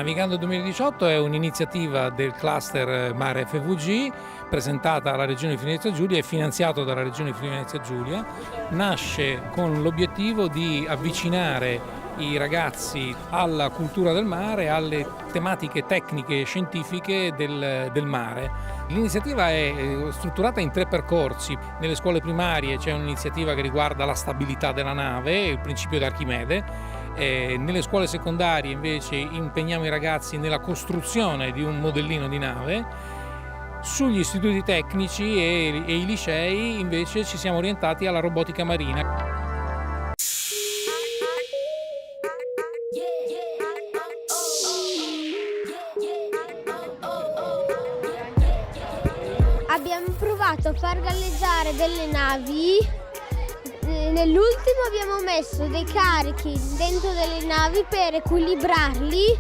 Navigando 2018 è un'iniziativa del cluster Mare FVG presentata alla Regione Friuli Venezia Giulia e finanziato dalla Regione Friuli Venezia Giulia. Nasce con l'obiettivo di avvicinare i ragazzi alla cultura del mare, alle tematiche tecniche e scientifiche del mare. L'iniziativa è strutturata in 3 percorsi. Nelle scuole primarie c'è un'iniziativa che riguarda la stabilità della nave, il principio di Archimede. Nelle scuole secondarie invece impegniamo i ragazzi nella costruzione di un modellino di nave. Sugli istituti tecnici e i licei invece ci siamo orientati alla robotica marina. Abbiamo provato a far galleggiare delle navi. Nell'ultimo abbiamo messo dei carichi dentro delle navi per equilibrarli,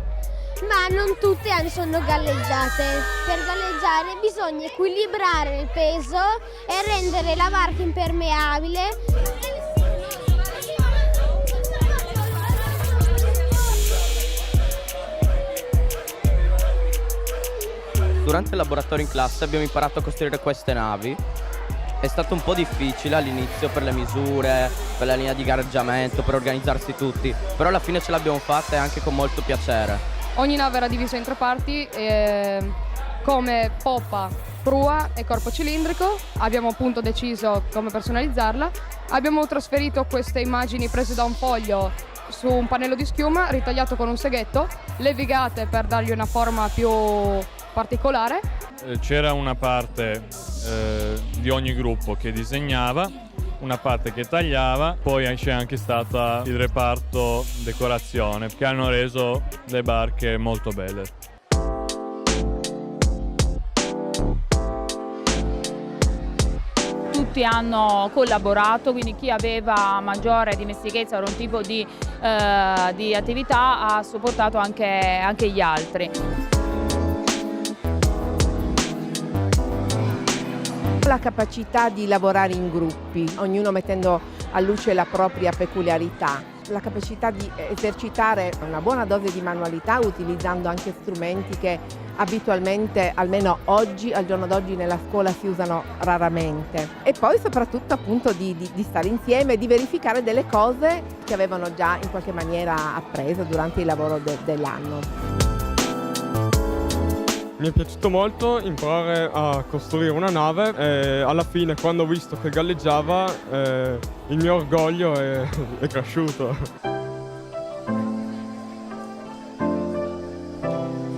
ma non tutte sono galleggiate. Per galleggiare bisogna equilibrare il peso e rendere la barca impermeabile. Durante il laboratorio in classe abbiamo imparato a costruire queste navi. È stato un po' difficile all'inizio per le misure, per la linea di gareggiamento, per organizzarsi tutti, però alla fine ce l'abbiamo fatta e anche con molto piacere. Ogni nave era divisa in 3 parti, come poppa, prua e corpo cilindrico. Abbiamo appunto deciso come personalizzarla. Abbiamo trasferito queste immagini prese da un foglio su un pannello di schiuma, ritagliato con un seghetto, levigate per dargli una forma più particolare. C'era una parte di ogni gruppo che disegnava, una parte che tagliava, poi c'è anche stato il reparto decorazione che hanno reso le barche molto belle. Tutti hanno collaborato, quindi chi aveva maggiore dimestichezza o un tipo di attività ha supportato anche gli altri. La capacità di lavorare in gruppi, ognuno mettendo a luce la propria peculiarità, la capacità di esercitare una buona dose di manualità utilizzando anche strumenti che abitualmente, almeno oggi, al giorno d'oggi nella scuola si usano raramente. E poi soprattutto appunto di stare insieme e di verificare delle cose che avevano già in qualche maniera appreso durante il lavoro dell'anno. Mi è piaciuto molto imparare a costruire una nave e alla fine, quando ho visto che galleggiava, il mio orgoglio è cresciuto.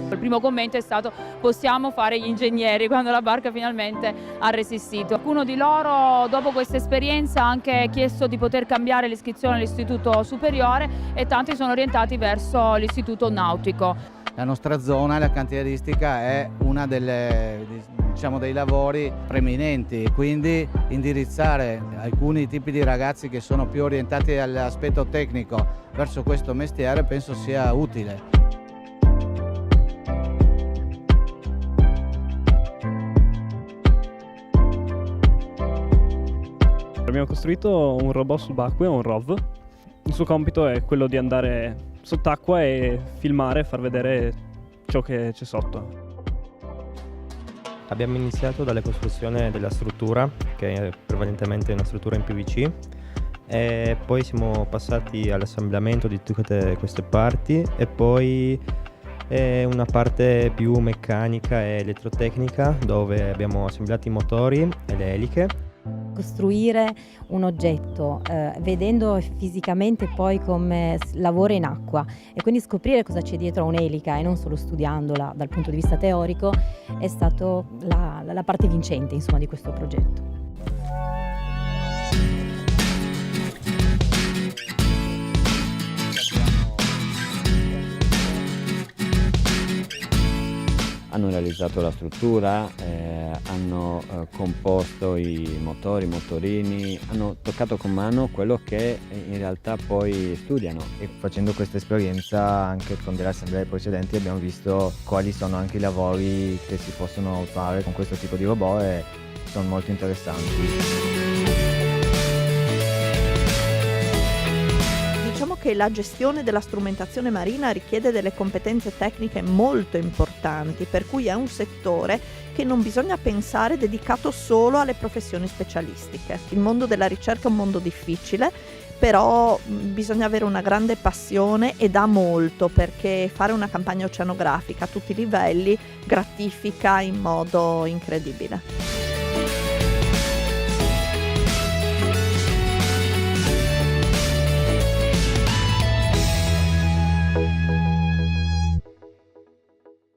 Il primo commento è stato: possiamo fare gli ingegneri, quando la barca finalmente ha resistito. Qualcuno di loro dopo questa esperienza ha anche chiesto di poter cambiare l'iscrizione all'istituto superiore e tanti sono orientati verso l'istituto nautico. La nostra zona, la cantieristica, è una dei lavori preminenti, quindi indirizzare alcuni tipi di ragazzi che sono più orientati all'aspetto tecnico verso questo mestiere penso sia utile. Abbiamo costruito un robot subacqueo, un ROV. Il suo compito è quello di andare sott'acqua e filmare e far vedere ciò che c'è sotto. Abbiamo iniziato dalla costruzione della struttura, che è prevalentemente una struttura in PVC, e poi siamo passati all'assemblamento di tutte queste parti e poi una parte più meccanica e elettrotecnica, dove abbiamo assemblato i motori e le eliche. Costruire un oggetto vedendo fisicamente poi come lavora in acqua e quindi scoprire cosa c'è dietro a un'elica e non solo studiandola dal punto di vista teorico è stato la parte vincente, insomma, di questo progetto. Hanno realizzato la struttura, hanno composto i motori, i motorini, hanno toccato con mano quello che in realtà poi studiano. E facendo questa esperienza anche con delle assemblee precedenti abbiamo visto quali sono anche i lavori che si possono fare con questo tipo di robot e sono molto interessanti. Diciamo che che la gestione della strumentazione marina richiede delle competenze tecniche molto importanti, per cui è un settore che non bisogna pensare dedicato solo alle professioni specialistiche. Il mondo della ricerca è un mondo difficile, però bisogna avere una grande passione e dà molto, perché fare una campagna oceanografica a tutti i livelli gratifica in modo incredibile.